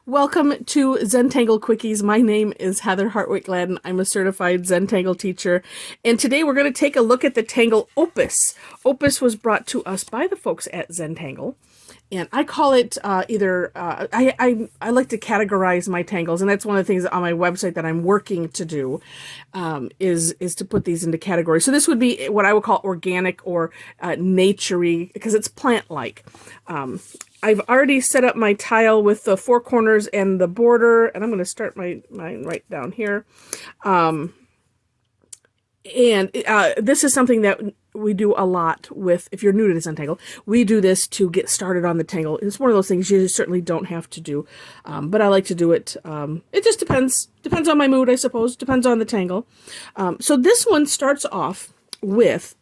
Welcome to Zentangle Quickies. My name is Heather Hartwick Gladden. I'm a certified Zentangle teacher, and today we're going to take a look at the Tangle Opus. Opus was brought to us by the folks at Zentangle, and I call it I like to categorize my tangles, and that's one of the things on my website that I'm working to do, is to put these into categories. So this would be what I would call organic or naturey, because it's plant-like. I've already set up my tile with the four corners and the border, and I'm going to start mine right down here. This is something that we do a lot with, if you're new to the Zentangle, we do this to get started on the tangle. It's one of those things you certainly don't have to do, but I like to do it. It just depends on my mood, I suppose, depends on the tangle. So this one starts off with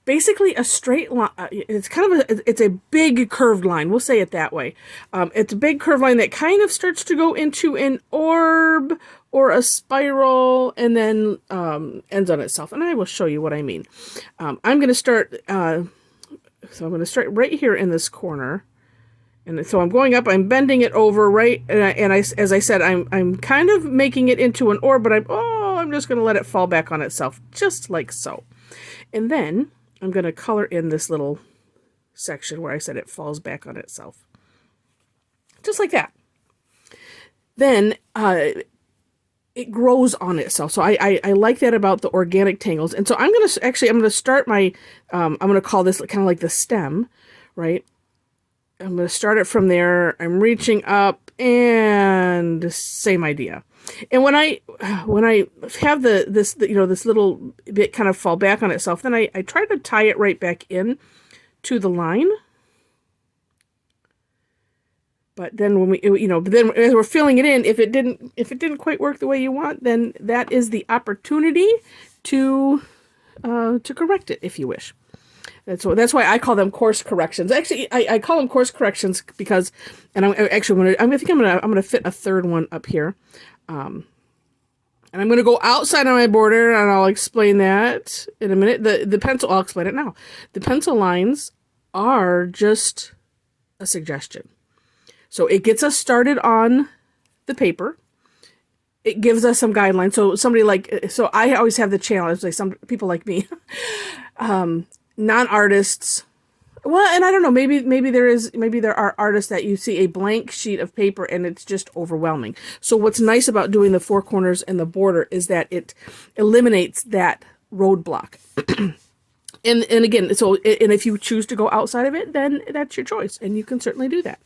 basically a straight line. It's kind of it's a big curved line. We'll say it that way. It's a big curved line that kind of starts to go into an orb or a spiral and then ends on itself. And I will show you what I mean. I'm going to start, so I'm going to start right here in this corner. And so I'm going up, I'm bending it over, right? And as I said, I'm kind of making it into an orb, but I'm just going to let it fall back on itself, just like so. And then I'm going to color in this little section where I said it falls back on itself. Just like that. Then it grows on itself. So I like that about the organic tangles. And so I'm going to start my, I'm going to call this kind of like the stem, right? I'm going to start it from there. I'm reaching up and same idea. And when I have this little bit kind of fall back on itself, then I try to tie it right back in to the line. But then when then as we're filling it in, if it didn't quite work the way you want, then that is the opportunity to correct it if you wish. That's why I call them course corrections. Actually, I call them course corrections because, and I'm gonna fit a third one up here. And I'm going to go outside on my border, and I'll explain that in a minute. The pencil, I'll explain it now. The pencil lines are just a suggestion. So it gets us started on the paper. It gives us some guidelines. So I always have the challenge, like some people like me, non-artists. Well, and I don't know, maybe there are artists that you see a blank sheet of paper and it's just overwhelming. So what's nice about doing the four corners and the border is that it eliminates that roadblock. and again, and if you choose to go outside of it, then that's your choice, and you can certainly do that.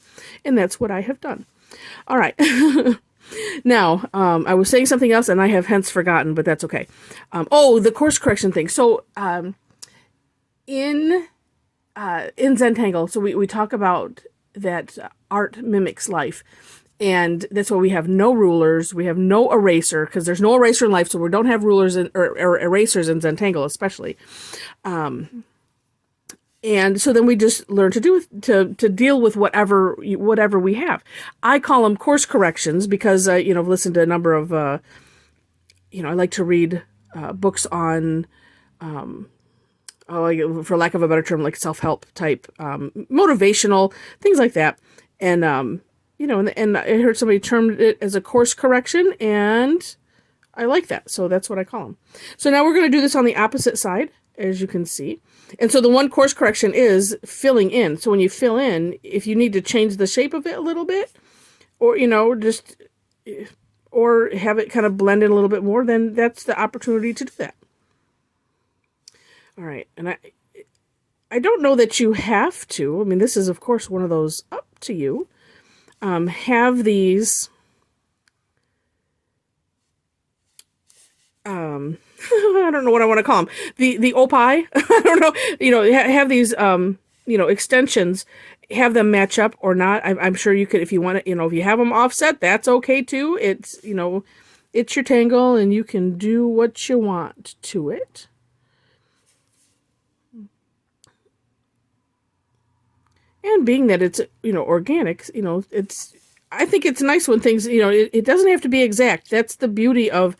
And that's what I have done. All right. Now, I was saying something else and I have hence forgotten, but that's okay. The course correction thing. So, in Zentangle, so we talk about that art mimics life, and that's why we have no rulers, we have no eraser, because there's no eraser in life, so we don't have rulers or erasers in Zentangle especially. And so then we just learn to deal with whatever we have. I call them course corrections because I've listened to a number of I like to read books on for lack of a better term, like self-help type, motivational, things like that. And, and I heard somebody termed it as a course correction, and I like that. So that's what I call them. So now we're going to do this on the opposite side, as you can see. And so the one course correction is filling in. So when you fill in, if you need to change the shape of it a little bit, or, or have it kind of blend in a little bit more, then that's the opportunity to do that. All right, and I don't know that you have to. I mean, this is, of course, one of those up to you. Have these, I don't know what I want to call them. The opie, I don't know, have these, extensions, have them match up or not. I'm sure you could, if you want to, if you have them offset, that's okay too. It's, it's your tangle and you can do what you want to it. And being that it's, organic, I think it's nice when things, it doesn't have to be exact. That's the beauty of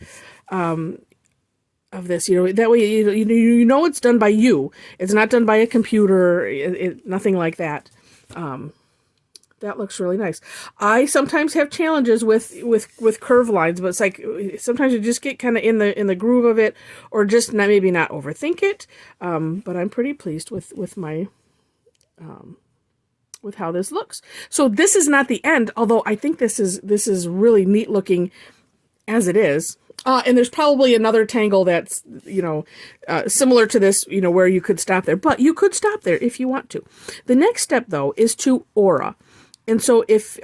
this, that way, it's done by you. It's not done by a computer, nothing like that. That looks really nice. I sometimes have challenges with curve lines, but it's like sometimes you just get kind of in the groove of it, or just maybe not overthink it. But I'm pretty pleased with my with how this looks. So this is not the end, although I think this is really neat looking as it is. And there's probably another tangle that's, similar to this, where you could stop there. But you could stop there if you want to. The next step, though, is to aura. And so if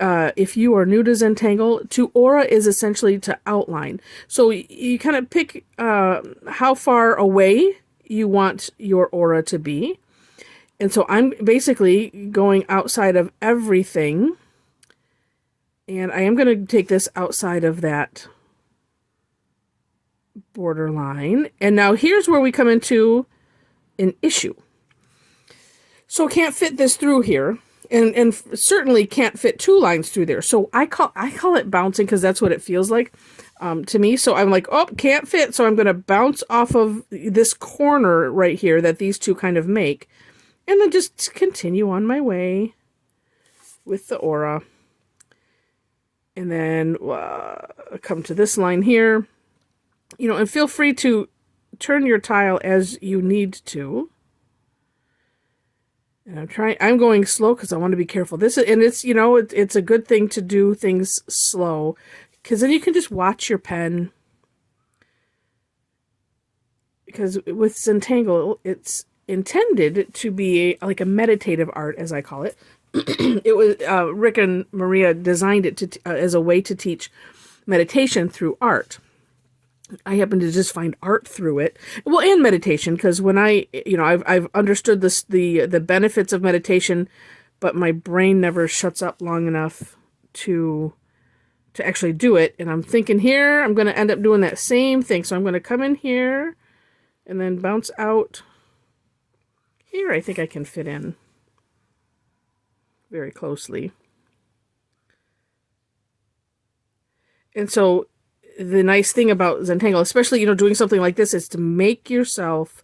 you are new to Zentangle, to aura is essentially to outline. So you kind of pick how far away you want your aura to be. And so I'm basically going outside of everything. And I am going to take this outside of that borderline. And now here's where we come into an issue. So can't fit this through here. And certainly can't fit 2 lines through there. So I call it bouncing because that's what it feels like to me. So I'm like, oh, can't fit. So I'm going to bounce off of this corner right here that these 2 kind of make. And then just continue on my way with the aura. And then come to this line here. And feel free to turn your tile as you need to. And I'm going slow because I want to be careful. It's a good thing to do things slow, because then you can just watch your pen. Because with Zentangle, it's intended to be like a meditative art, as I call it. It was Rick and Maria designed it as a way to teach meditation through art. I happen to just find art through it. Well, and meditation, because when I've understood the benefits of meditation, but my brain never shuts up long enough to actually do it. And I'm thinking here, I'm going to end up doing that same thing. So I'm going to come in here and then bounce out here. I think I can fit in very closely. And so the nice thing about Zentangle, especially, doing something like this, is to make yourself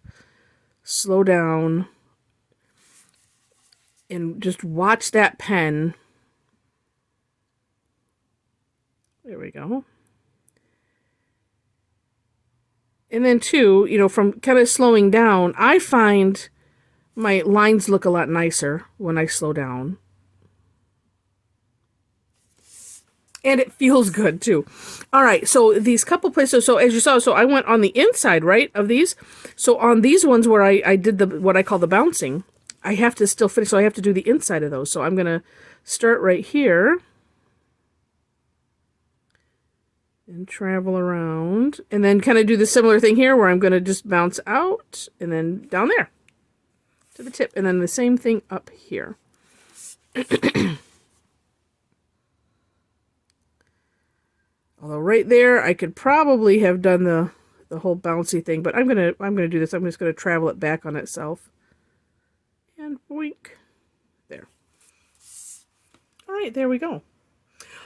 slow down and just watch that pen. There we go. And then too, from kind of slowing down, I find my lines look a lot nicer when I slow down. And it feels good, too. All right, so these couple places, so as you saw, so I went on the inside, right, of these. So on these ones where I did what I call the bouncing, I have to still finish, so I have to do the inside of those. So I'm going to start right here and travel around. And then kind of do the similar thing here where I'm going to just bounce out and then down there to the tip. And then the same thing up here. Although right there, I could probably have done the whole bouncy thing, but I'm gonna do this. I'm just gonna travel it back on itself, and boink, there. All right, there we go.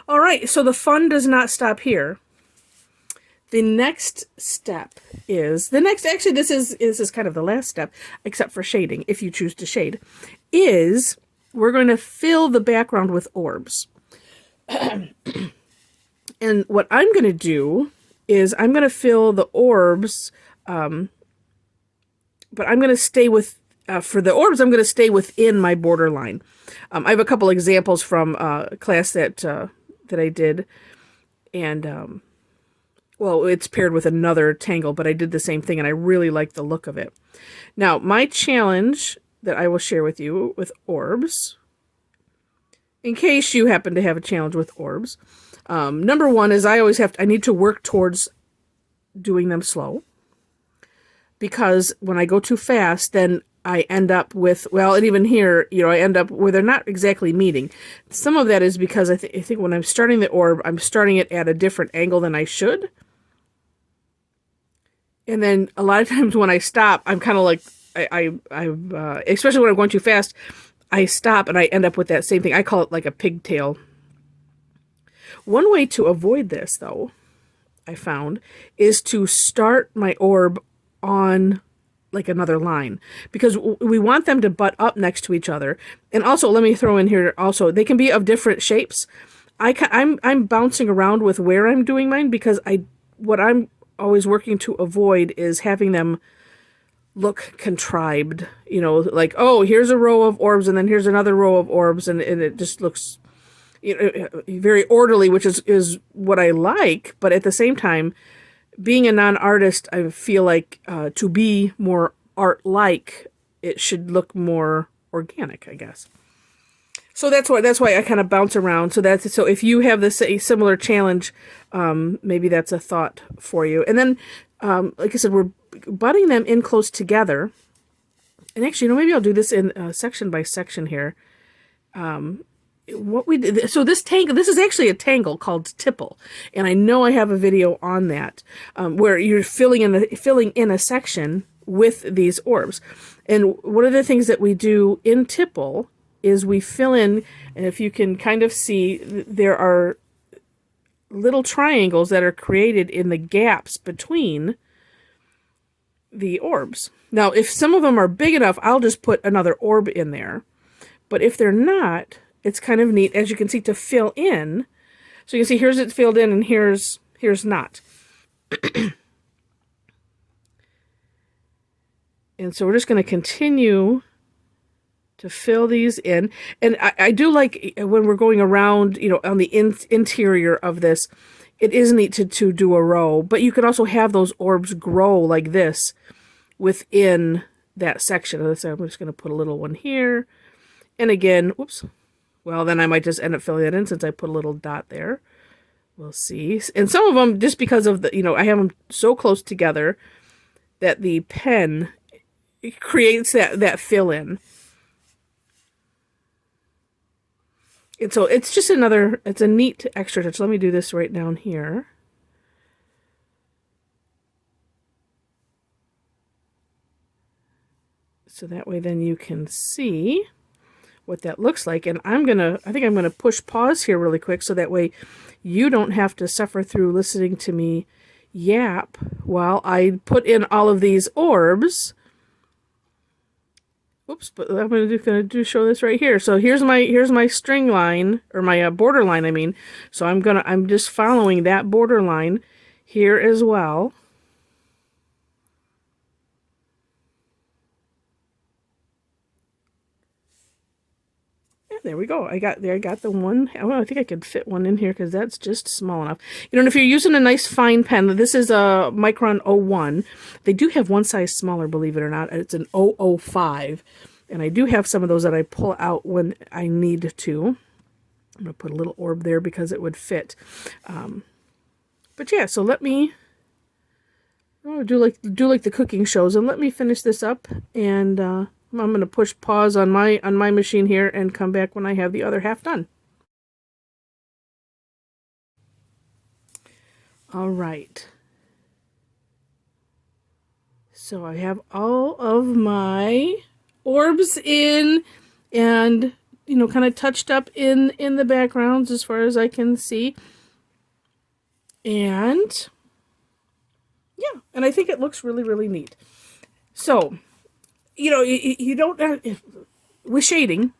All right, so the fun does not stop here. The next step is actually this is kind of the last step, except for shading, if you choose to shade, is we're going to fill the background with orbs. And what I'm going to do is I'm going to fill the orbs, but I'm going to stay with, for the orbs, I'm going to stay within my borderline. I have a couple examples from a class that I did, and, well, it's paired with another tangle, but I did the same thing, and I really like the look of it. Now, my challenge that I will share with you with orbs, in case you happen to have a challenge with orbs, number one is I need to work towards doing them slow, because when I go too fast, then I end up with, well, and even here, I end up where they're not exactly meeting. Some of that is because I think when I'm starting the orb, I'm starting it at a different angle than I should. And then a lot of times when I stop, I'm kind of like, especially when I'm going too fast, I stop and I end up with that same thing. I call it like a pigtail. One way to avoid this, though, I found, is to start my orb on like another line, because we want them to butt up next to each other. And also, let me throw in here also, they can be of different shapes. I'm bouncing around with where I'm doing mine, because what I'm always working to avoid is having them look contrived, you know, like, oh, here's a row of orbs and then here's another row of orbs, and it just looks, you know, very orderly, which is what I like. But at the same time, being a non-artist, I feel like to be more art-like, it should look more organic, I guess. So that's why I kind of bounce around. So if you have a similar challenge, maybe that's a thought for you. And then, like I said, we're butting them in close together. And actually, you know, maybe I'll do this in section by section here. What we did. So this is actually a tangle called tipple, and I know I have a video on that where you're filling in a section with these orbs. And one of the things that we do in tipple is we fill in, and if you can kind of see, there are little triangles that are created in the gaps between the orbs. Now, if some of them are big enough, I'll just put another orb in there. But if they're not, it's kind of neat, as you can see, to fill in. So you can see here's it's filled in and here's not. And so we're just going to continue to fill these in. And I do like when we're going around, you know, on the interior of this, it is neat to do a row, but you could also have those orbs grow like this within that section. So I'm just going to put a little one here. And again, whoops. Well, then I might just end up filling that in since I put a little dot there. We'll see. And some of them, just because of the, you know, I have them so close together that the pen creates that fill in. And so it's just it's a neat extra touch. Let me do this right down here. So that way then you can see what that looks like. And I think I'm gonna push pause here really quick so that way you don't have to suffer through listening to me yap while I put in all of these orbs. Oops, but I'm gonna show this right here. So here's my string line, or my border line, I mean. So I'm just following that border line here as well. Yeah, there we go. I got the one. Oh, I think I could fit one in here because that's just small enough. You know, and if you're using a nice fine pen, this is a Micron 01. They do have one size smaller, believe it or not. It's an 005. And I do have some of those that I pull out when I need to. I'm going to put a little orb there because it would fit. But yeah, so let me do like the cooking shows, and let me finish this up, and I'm going to push pause on my machine here and come back when I have the other half done. All right. So I have all of my orbs in, and you know, kind of touched up in the backgrounds as far as I can see. And yeah, and I think it looks really, really neat. So, you know, you don't with shading,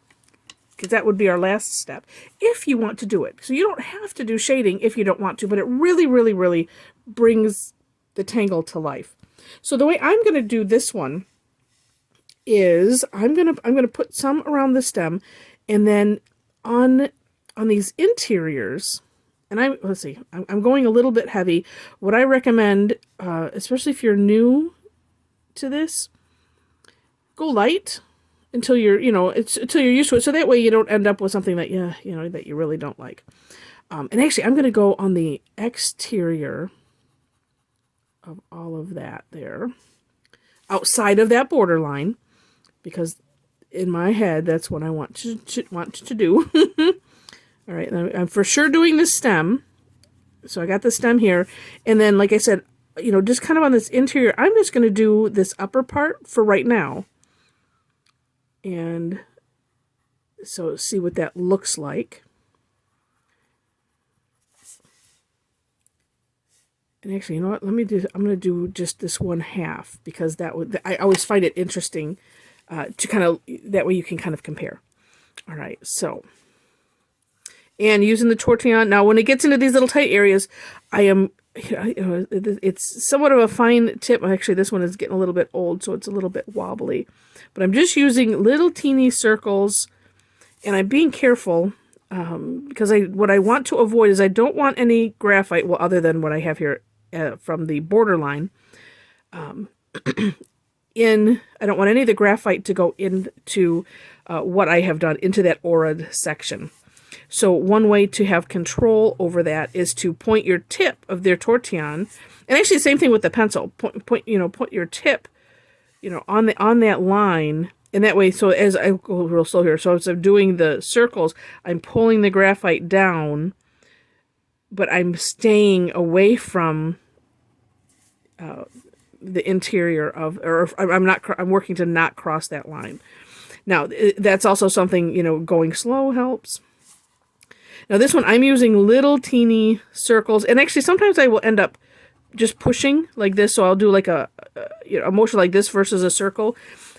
because that would be our last step, if you want to do it. So you don't have to do shading if you don't want to, but it really, really, really brings the tangle to life. So the way I'm going to do this one is I'm gonna put some around the stem, and then on these interiors, and let's see, I'm going a little bit heavy. What I recommend, especially if you're new to this, go light until you're until you're used to it. So that way you don't end up with something that that you really don't like. And actually, I'm gonna go on the exterior of all of that there, outside of that border line, because in my head, that's what I want to do. All right, I'm for sure doing this stem. So I got the stem here. And then, like I said, you know, just kind of on this interior, I'm just going to do this upper part for right now. And so see what that looks like. And actually, you know what? I'm going to do just this 1/2 because I always find it interesting to kind of, that way you can kind of compare. All right, so, and using the tortillon. Now, when it gets into these little tight areas, it's somewhat of a fine tip. Actually, this one is getting a little bit old, so it's a little bit wobbly. But I'm just using little teeny circles, and I'm being careful because what I want to avoid is I don't want any graphite, well, other than what I have here from the borderline. I don't want any of the graphite to go into what I have done, into that aurad section. So one way to have control over that is to point your tip of their tortillon, and actually the same thing with the pencil. Point your tip, on that line, and that way. So as I go real slow here, so as I'm doing the circles, I'm pulling the graphite down, but I'm staying away from the interior of, or I'm working to not cross that line. Now that's also something, going slow helps. Now this one, I'm using little teeny circles, and actually sometimes I will end up just pushing like this, so I'll do like a motion like this versus a circle,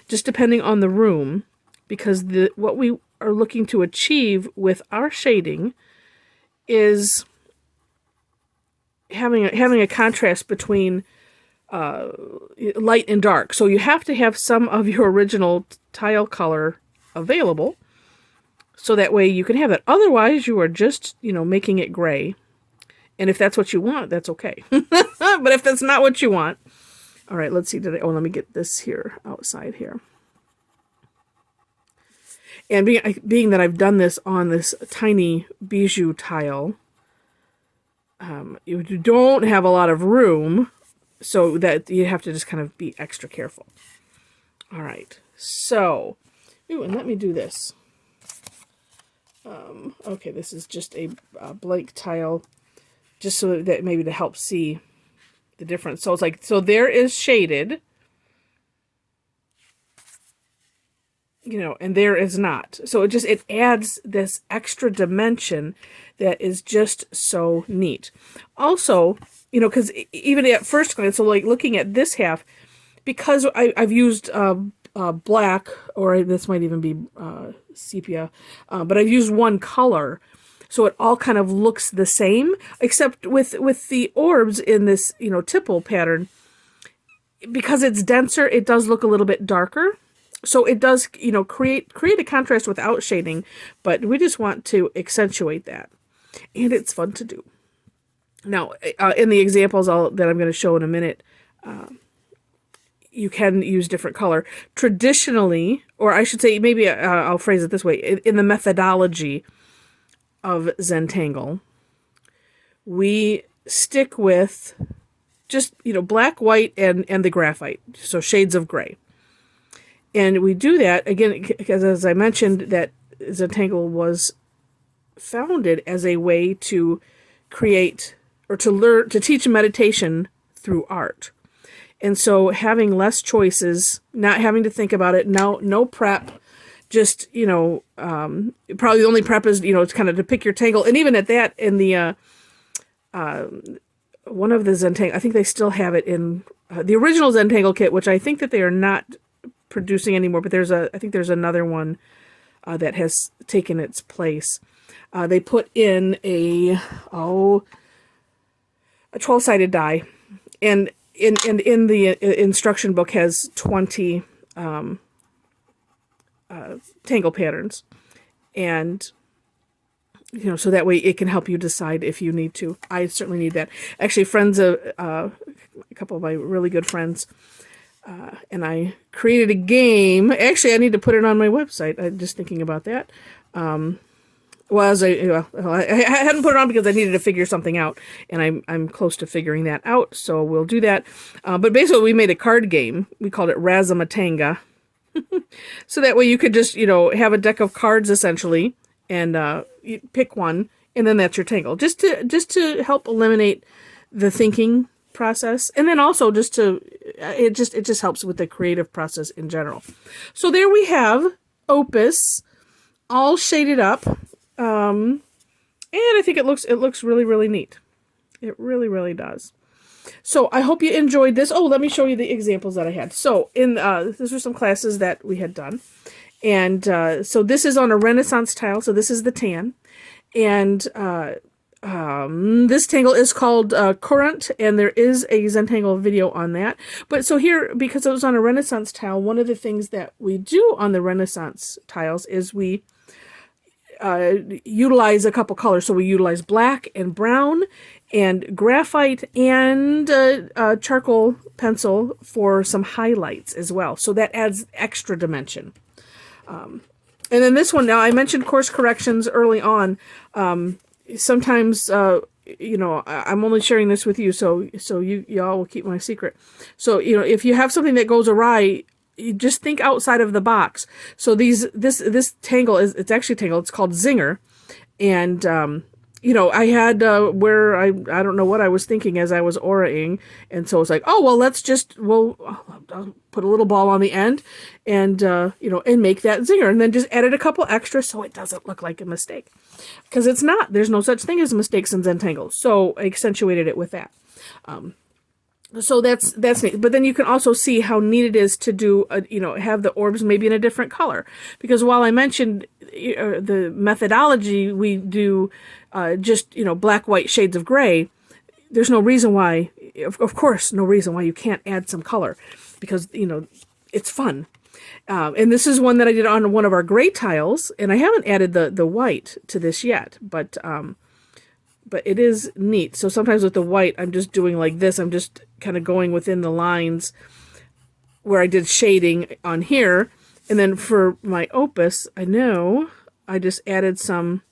just depending on the room, because what we are looking to achieve with our shading is having a contrast between light and dark. So you have to have some of your original tile color available, so that way you can have it. Otherwise, you are just, making it gray. And if that's what you want, that's okay. But if that's not what you want, all right, let's see. Let me get this here outside here. And being that I've done this on this tiny bijou tile, you don't have a lot of room, so that you have to just kind of be extra careful. All right, so, and let me do this. Okay, this is just a blank tile, just so that maybe to help see the difference. So it's like, so there is shaded, and there is not. So it adds this extra dimension that is just so neat. Also, because even at first glance, so like looking at this half, because I've used black, or this might even be sepia, but I've used one color, so it all kind of looks the same, except with the orbs in this tipple pattern, because it's denser, it does look a little bit darker. So it does create a contrast without shading, but we just want to accentuate that, and it's fun to do. Now, in the examples that I'm going to show in a minute, you can use different color. Traditionally, or I should say, maybe I'll phrase it this way, in the methodology of Zentangle, we stick with just, black, white, and the graphite, so shades of gray. And we do that, again, because as I mentioned, that Zentangle was founded as a way to create, or to teach meditation through art. And so having less choices, not having to think about it, no prep, just, probably the only prep is, it's kind of to pick your tangle. And even at that, in the, one of the Zentangle, I think they still have it in the original Zentangle kit, which I think that they are not producing anymore, but I think there's another one that has taken its place. They put in a 12-sided die, and in the instruction book has 20 tangle patterns, and so that way it can help you decide if you need to. I certainly need that. Actually, a couple of my really good friends, and I created a game. Actually, I need to put it on my website. I'm just thinking about that. I hadn't put it on because I needed to figure something out, and I'm close to figuring that out, so we'll do that. But basically, we made a card game. We called it Razamatanga. So that way you could just, have a deck of cards, essentially, and you pick one, and then that's your tangle. Just to help eliminate the thinking process, and then also it just helps with the creative process in general. So there we have Opus, all shaded up. And I think it looks really, really neat. It really, really does. So I hope you enjoyed this. Oh, let me show you the examples that I had. So these were some classes that we had done. And so this is on a Renaissance tile. So this is the tan. And this tangle is called Current, and there is a Zentangle video on that. But so here, because it was on a Renaissance tile, one of the things that we do on the Renaissance tiles is we utilize a couple colors. So we utilize black and brown and graphite and charcoal pencil for some highlights as well. So that adds extra dimension. And then this one, now I mentioned course corrections early on. Sometimes, you know, I'm only sharing this with you, so y'all will keep my secret. So, you know, if you have something that goes awry, you just think outside of the box. So this tangle it's actually a tangle. It's called Zinger, and you know, I had where I don't know what I was thinking as I was auraing, and so it's like, oh well, I'll put a little ball on the end, and you know, and make that Zinger, and then just added a couple extra so it doesn't look like a mistake, because it's not. There's no such thing as mistakes in Zentangle, so I accentuated it with that. So that's neat. But then you can also see how neat it is to do, you know, have the orbs maybe in a different color. Because while I mentioned the methodology, we do just, you know, black, white shades of gray. There's no reason why, of course, no reason why you can't add some color. Because, you know, it's fun. And this is one that I did on one of our gray tiles. And I haven't added the white to this yet. But it is neat. So sometimes with the white, I'm just doing like this. I'm just kind of going within the lines where I did shading on here. And then for my Opus, I know I just added some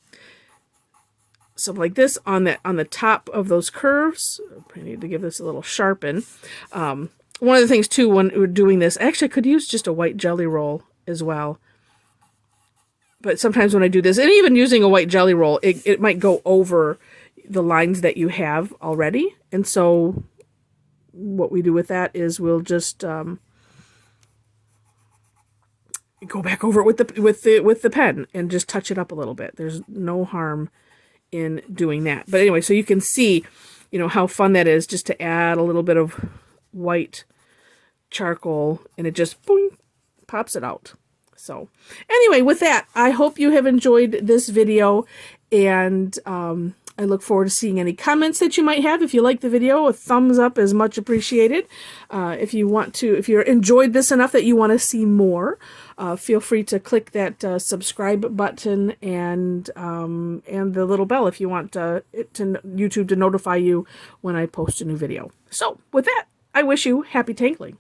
like this on the top of those curves. I need to give this a little sharpen. One of the things too, when we're doing this, actually I could use just a white jelly roll as well. But sometimes when I do this, and even using a white jelly roll, it might go over the lines that you have already. And so what we do with that is we'll just go back over it with the pen and just touch it up a little bit. There's no harm in doing that. But anyway, so you can see, you know, how fun that is just to add a little bit of white charcoal, and it just boing, pops it out. So anyway, with that, I hope you have enjoyed this video, and I look forward to seeing any comments that you might have. If you like the video, a thumbs up is much appreciated. If you're enjoyed this enough that you want to see more, feel free to click that subscribe button and the little bell if you want YouTube to notify you when I post a new video. So with that, I wish you happy tangling.